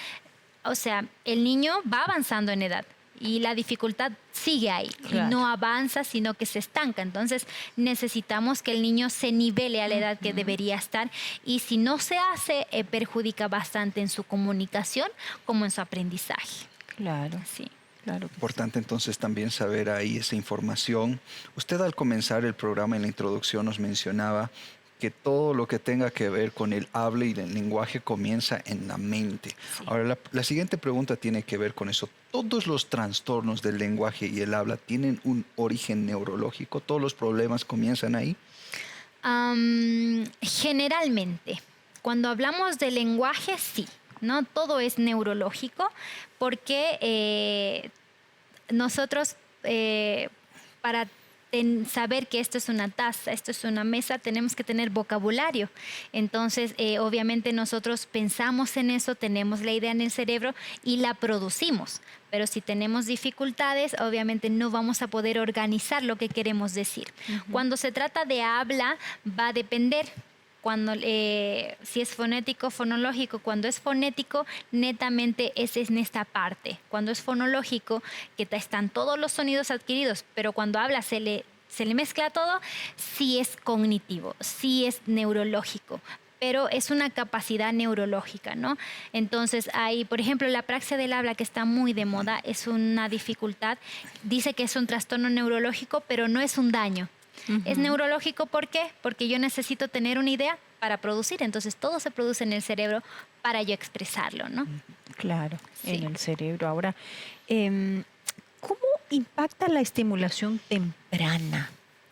o sea, el niño va avanzando en edad y la dificultad sigue ahí y no avanza, sino que se estanca. Entonces necesitamos que el niño se nivele a la edad que debería estar y si no se hace, perjudica bastante en su comunicación como en su aprendizaje. Claro. Sí. Claro. Importante entonces también saber ahí esa información. Usted al comenzar el programa en la introducción nos mencionaba que todo lo que tenga que ver con el habla y el lenguaje comienza en la mente. Sí. Ahora, la siguiente pregunta tiene que ver con eso. ¿Todos los trastornos del lenguaje y el habla tienen un origen neurológico? ¿Todos los problemas comienzan ahí? Generalmente, cuando hablamos de lenguaje, sí, ¿no? Todo es neurológico porque nosotros, para saber que esto es una taza, esto es una mesa, tenemos que tener vocabulario. Entonces, obviamente nosotros pensamos en eso, tenemos la idea en el cerebro y la producimos. Pero si tenemos dificultades, obviamente no vamos a poder organizar lo que queremos decir. Cuando se trata de habla, va a depender. Cuando, si es fonético, fonológico. Cuando es fonético, netamente es en esta parte. Cuando es fonológico, que están todos los sonidos adquiridos, pero cuando habla se le mezcla todo, sí es cognitivo, sí es neurológico. Pero es una capacidad neurológica, ¿no? Entonces, hay, por ejemplo, la apraxia del habla, que está muy de moda, es una dificultad. Dice que es un trastorno neurológico, pero no es un daño. Es neurológico, ¿por qué? Porque yo necesito tener una idea para producir. Entonces, todo se produce en el cerebro para yo expresarlo, ¿no? Claro, Sí. en el cerebro. Ahora, ¿cómo impacta la estimulación temprana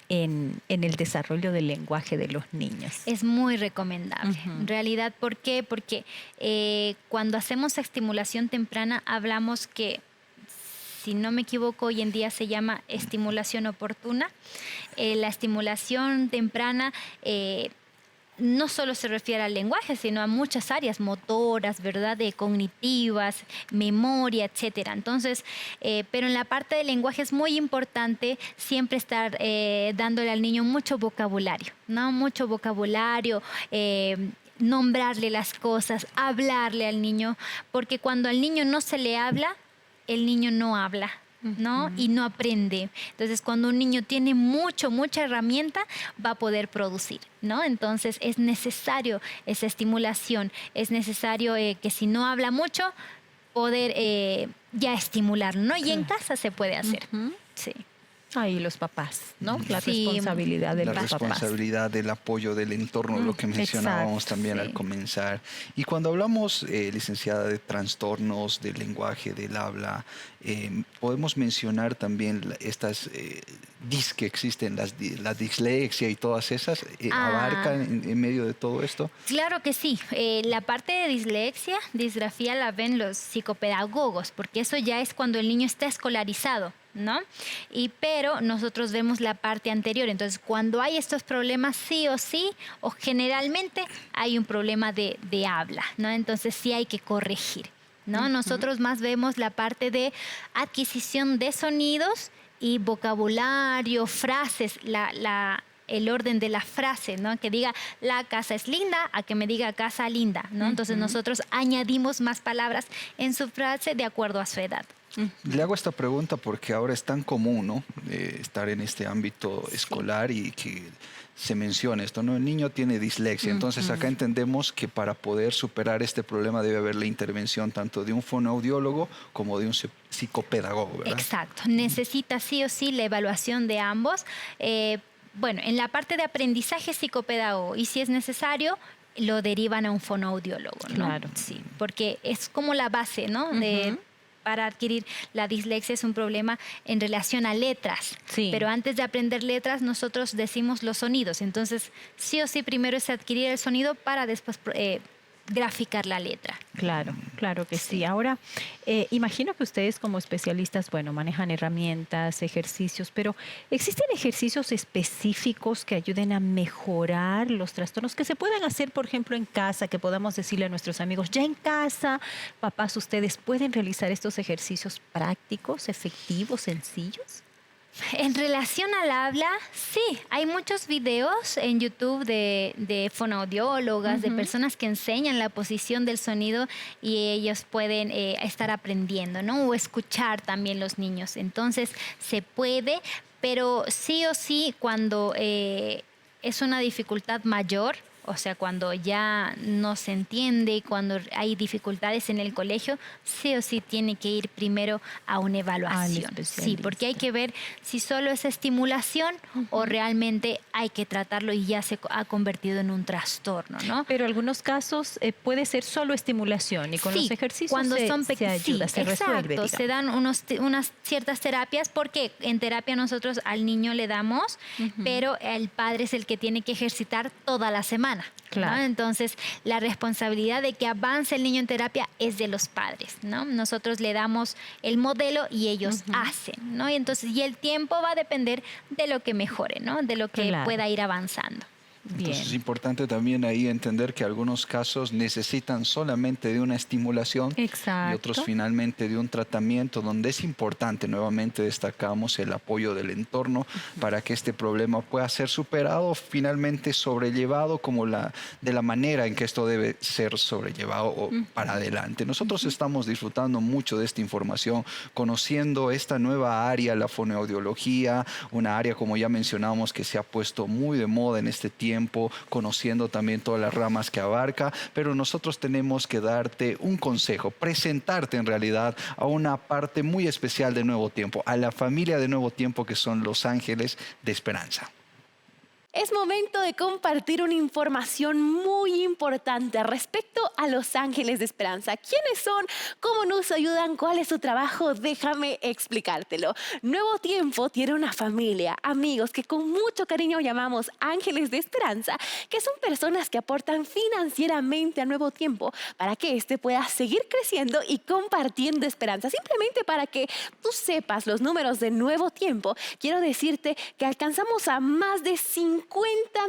en el desarrollo del lenguaje de los niños? Es muy recomendable. En realidad, ¿por qué? Porque cuando hacemos estimulación temprana, hablamos que, si no me equivoco, hoy en día se llama estimulación oportuna. La estimulación temprana no solo se refiere al lenguaje, sino a muchas áreas motoras, ¿verdad? Cognitivas, memoria, etcétera. Entonces, pero en la parte del lenguaje es muy importante siempre estar dándole al niño mucho vocabulario, ¿no? Mucho vocabulario, nombrarle las cosas, hablarle al niño, porque cuando al niño no se le habla, el niño no habla, ¿no? Y no aprende. Entonces, cuando un niño tiene mucha herramienta, va a poder producir, ¿no? Entonces, es necesario esa estimulación, es necesario que si no habla mucho, poder ya estimularlo, ¿no? Y en casa se puede hacer, sí. Ahí los papás, ¿no? La Sí, responsabilidad de La los papás. responsabilidad del apoyo del entorno, lo que mencionábamos exacto, también sí. al comenzar. Y cuando hablamos, licenciada, de trastornos del lenguaje, del habla, podemos mencionar también estas dis que existen, la dislexia y todas esas, ¿abarcan en medio de todo esto? Claro que sí. La parte de dislexia, disgrafía, la ven los psicopedagogos, porque eso ya es cuando el niño está escolarizado, ¿no? Pero nosotros vemos la parte anterior. Entonces, cuando hay estos problemas, sí o generalmente hay un problema de habla, ¿no? Entonces, sí hay que corregir, ¿no? Nosotros más vemos la parte de adquisición de sonidos y vocabulario, frases, el orden de la frase, ¿no? Que diga la casa es linda a que me diga casa linda, ¿no? Entonces nosotros añadimos más palabras en su frase de acuerdo a su edad. Le hago esta pregunta porque ahora es tan común, ¿no? Estar en este ámbito escolar y que se menciona esto, ¿no? El niño tiene dislexia. Entonces acá entendemos que para poder superar este problema debe haber la intervención tanto de un fonoaudiólogo como de un psicopedagogo, ¿verdad? Exacto. Necesita sí o sí la evaluación de ambos. Bueno, en la parte de aprendizaje, psicopedagogo, y si es necesario, lo derivan a un fonoaudiólogo, ¿no? Claro. Sí, porque es como la base, ¿no? Para adquirir la dislexia es un problema en relación a letras. Sí. Pero antes de aprender letras, nosotros decimos los sonidos. Entonces, sí o sí, primero es adquirir el sonido para después graficar la letra. Claro, claro que sí. Ahora, imagino que ustedes como especialistas, bueno, manejan herramientas, ejercicios, pero ¿existen ejercicios específicos que ayuden a mejorar los trastornos que se puedan hacer, por ejemplo, en casa, que podamos decirle a nuestros amigos, ya en casa, papás, ustedes pueden realizar estos ejercicios prácticos, efectivos, sencillos? En relación al habla, sí, hay muchos videos en YouTube de fonoaudiólogas, de personas que enseñan la posición del sonido y ellos pueden estar aprendiendo, ¿no? O escuchar también los niños. Entonces, se puede, pero sí o sí, cuando es una dificultad mayor, o sea, cuando ya no se entiende, cuando hay dificultades en el colegio, sí o sí tiene que ir primero a una evaluación. Sí, porque hay que ver si solo es estimulación o realmente hay que tratarlo y ya se ha convertido en un trastorno, ¿no? Pero en algunos casos puede ser solo estimulación y con los ejercicios cuando son se ayuda, se resuelve. Exacto, se dan unas ciertas terapias porque en terapia nosotros al niño le damos, pero el padre es el que tiene que ejercitar toda la semana. Claro. ¿No? Entonces, la responsabilidad de que avance el niño en terapia es de los padres, ¿no? Nosotros le damos el modelo y ellos hacen, ¿no? Y entonces, y el tiempo va a depender de lo que mejore, ¿no? De lo que pueda ir avanzando. Entonces es importante también ahí entender que algunos casos necesitan solamente de una estimulación y otros finalmente de un tratamiento donde es importante, nuevamente destacamos el apoyo del entorno para que este problema pueda ser superado, finalmente sobrellevado de la manera en que esto debe ser sobrellevado para adelante. Nosotros estamos disfrutando mucho de esta información, conociendo esta nueva área, la fonoaudiología, una área como ya mencionamos que se ha puesto muy de moda en este tiempo, conociendo también todas las ramas que abarca, pero nosotros tenemos que darte un consejo, presentarte en realidad a una parte muy especial de Nuevo Tiempo, a la familia de Nuevo Tiempo que son los Ángeles de Esperanza. Es momento de compartir una información muy importante respecto a los Ángeles de Esperanza. ¿Quiénes son? ¿Cómo nos ayudan? ¿Cuál es su trabajo? Déjame explicártelo. Nuevo Tiempo tiene una familia, amigos que con mucho cariño llamamos Ángeles de Esperanza, que son personas que aportan financieramente a Nuevo Tiempo para que éste pueda seguir creciendo y compartiendo esperanza. Simplemente para que tú sepas los números de Nuevo Tiempo, quiero decirte que alcanzamos a más de 50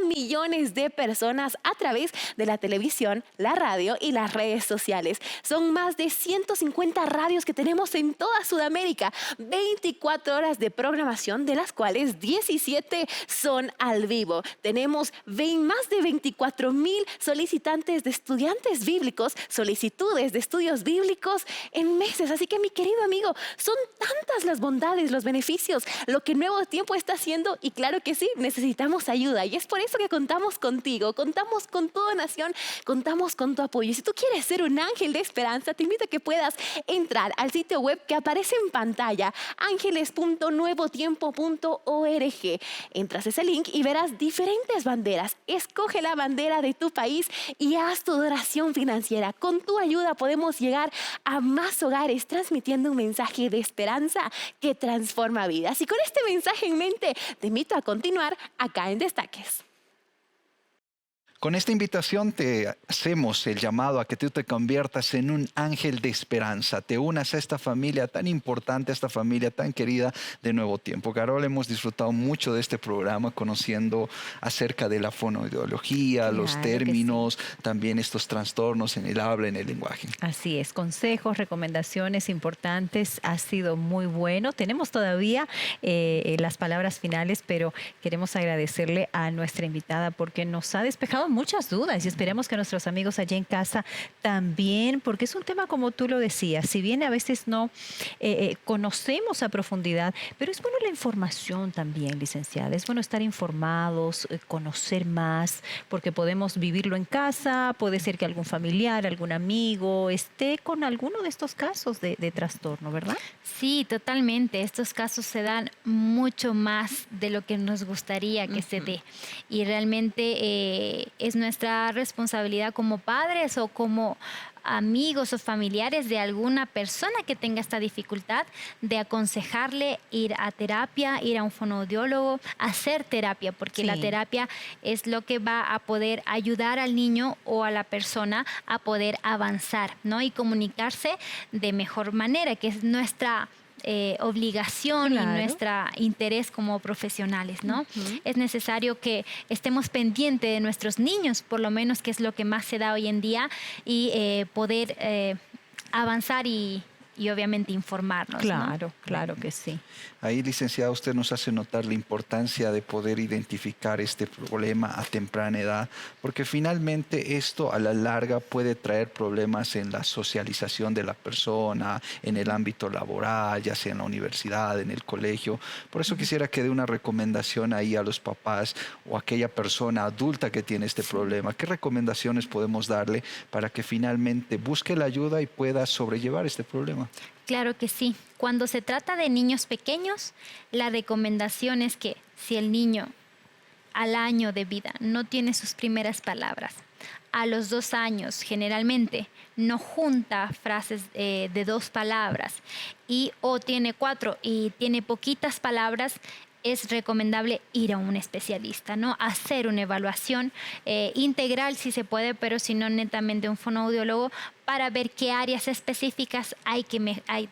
millones de personas a través de la televisión, la radio y las redes sociales. Son más de 150 radios que tenemos en toda Sudamérica, 24 horas de programación, de las cuales 17 son al vivo. Tenemos más de 24,000 solicitantes de estudiantes bíblicos, solicitudes de estudios bíblicos en meses. Así que, mi querido amigo, son tantas las bondades, los beneficios, lo que Nuevo Tiempo está haciendo, y claro que sí, necesitamos ayuda. Y es por eso que contamos contigo, contamos con toda nación, contamos con tu apoyo. Y si tú quieres ser un ángel de esperanza, te invito a que puedas entrar al sitio web que aparece en pantalla, ángeles.nuevotiempo.org. Entras a ese link y verás diferentes banderas. Escoge la bandera de tu país y haz tu donación financiera. Con tu ayuda podemos llegar a más hogares transmitiendo un mensaje de esperanza que transforma vidas. Y con este mensaje en mente, te invito a continuar acá en Destaques. Con esta invitación te hacemos el llamado a que tú te conviertas en un ángel de esperanza, te unas a esta familia tan importante, a esta familia tan querida de Nuevo Tiempo. Carol, hemos disfrutado mucho de este programa, conociendo acerca de la fonoaudiología, los términos, también estos trastornos en el habla, en el lenguaje. Así es, consejos, recomendaciones importantes, ha sido muy bueno. Tenemos todavía las palabras finales, pero queremos agradecerle a nuestra invitada porque nos ha despejado muchas dudas y esperemos que nuestros amigos allá en casa también, porque es un tema como tú lo decías, si bien a veces no conocemos a profundidad, pero es bueno la información también, licenciada, es bueno estar informados, conocer más, porque podemos vivirlo en casa, puede ser que algún familiar, algún amigo esté con alguno de estos casos de trastorno, ¿verdad? Sí, totalmente, estos casos se dan mucho más de lo que nos gustaría que se dé y realmente es nuestra responsabilidad como padres o como amigos o familiares de alguna persona que tenga esta dificultad de aconsejarle ir a terapia, ir a un fonoaudiólogo, hacer terapia, porque la terapia es lo que va a poder ayudar al niño o a la persona a poder avanzar, ¿no? Y comunicarse de mejor manera, que es nuestra obligación y nuestro interés como profesionales, ¿no? Es necesario que estemos pendientes de nuestros niños, por lo menos, que es lo que más se da hoy en día, y poder avanzar y obviamente informarnos. Claro, ¿no? claro que sí. Ahí, licenciada, usted nos hace notar la importancia de poder identificar este problema a temprana edad, porque finalmente esto a la larga puede traer problemas en la socialización de la persona, en el ámbito laboral, ya sea en la universidad, en el colegio. Por eso quisiera que dé una recomendación ahí a los papás o a aquella persona adulta que tiene este problema. ¿Qué recomendaciones podemos darle para que finalmente busque la ayuda y pueda sobrellevar este problema? Claro que sí. Cuando se trata de niños pequeños, la recomendación es que si el niño al año de vida no tiene sus primeras palabras, a los 2 años generalmente no junta frases de 2 palabras o tiene 4 y tiene poquitas palabras, es recomendable ir a un especialista, ¿no? Hacer una evaluación integral si se puede, pero si no, netamente un fonoaudiólogo, para ver qué áreas específicas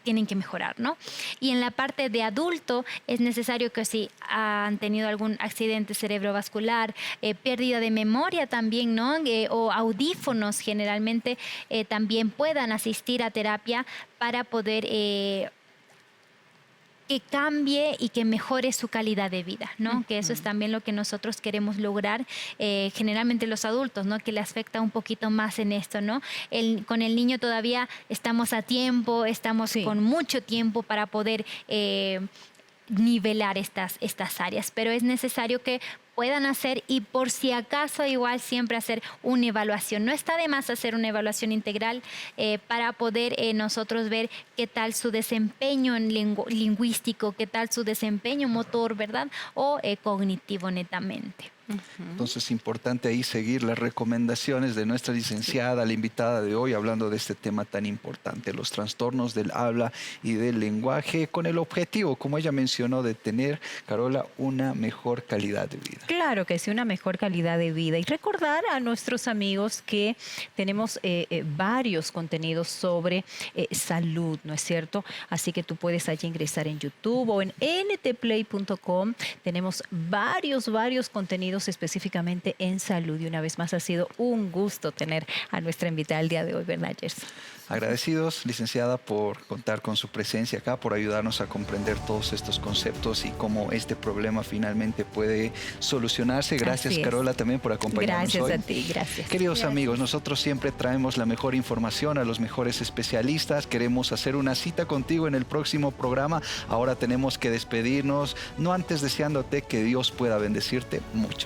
tienen que mejorar, ¿no? Y en la parte de adulto es necesario que si han tenido algún accidente cerebrovascular, pérdida de memoria también, ¿no? O audífonos generalmente también puedan asistir a terapia para poder que cambie y que mejore su calidad de vida, ¿no? Que eso es también lo que nosotros queremos lograr, generalmente los adultos, ¿no? Que le afecta un poquito más en esto, ¿no? Con el niño todavía estamos a tiempo, estamos con mucho tiempo para poder nivelar estas áreas, pero es necesario que puedan hacer, y por si acaso igual siempre hacer una evaluación. No está de más hacer una evaluación integral para poder nosotros ver qué tal su desempeño lingüístico, qué tal su desempeño motor, ¿verdad? O cognitivo netamente. Entonces es importante ahí seguir las recomendaciones de nuestra licenciada, la invitada de hoy, hablando de este tema tan importante, los trastornos del habla y del lenguaje, con el objetivo, como ella mencionó, de tener, Carola, una mejor calidad de vida. Claro que sí, una mejor calidad de vida. Y recordar a nuestros amigos que tenemos varios contenidos sobre salud, ¿no es cierto? Así que tú puedes allí ingresar en YouTube o en ntplay.com. Tenemos varios contenidos específicamente en salud. Y una vez más ha sido un gusto tener a nuestra invitada el día de hoy, ¿verdad, Gerson? Agradecidos, licenciada, por contar con su presencia acá, por ayudarnos a comprender todos estos conceptos y cómo este problema finalmente puede solucionarse. Gracias, Carola, también por acompañarnos hoy. Gracias a ti, gracias. Queridos amigos, nosotros siempre traemos la mejor información a los mejores especialistas. Queremos hacer una cita contigo en el próximo programa. Ahora tenemos que despedirnos, no antes deseándote que Dios pueda bendecirte mucho.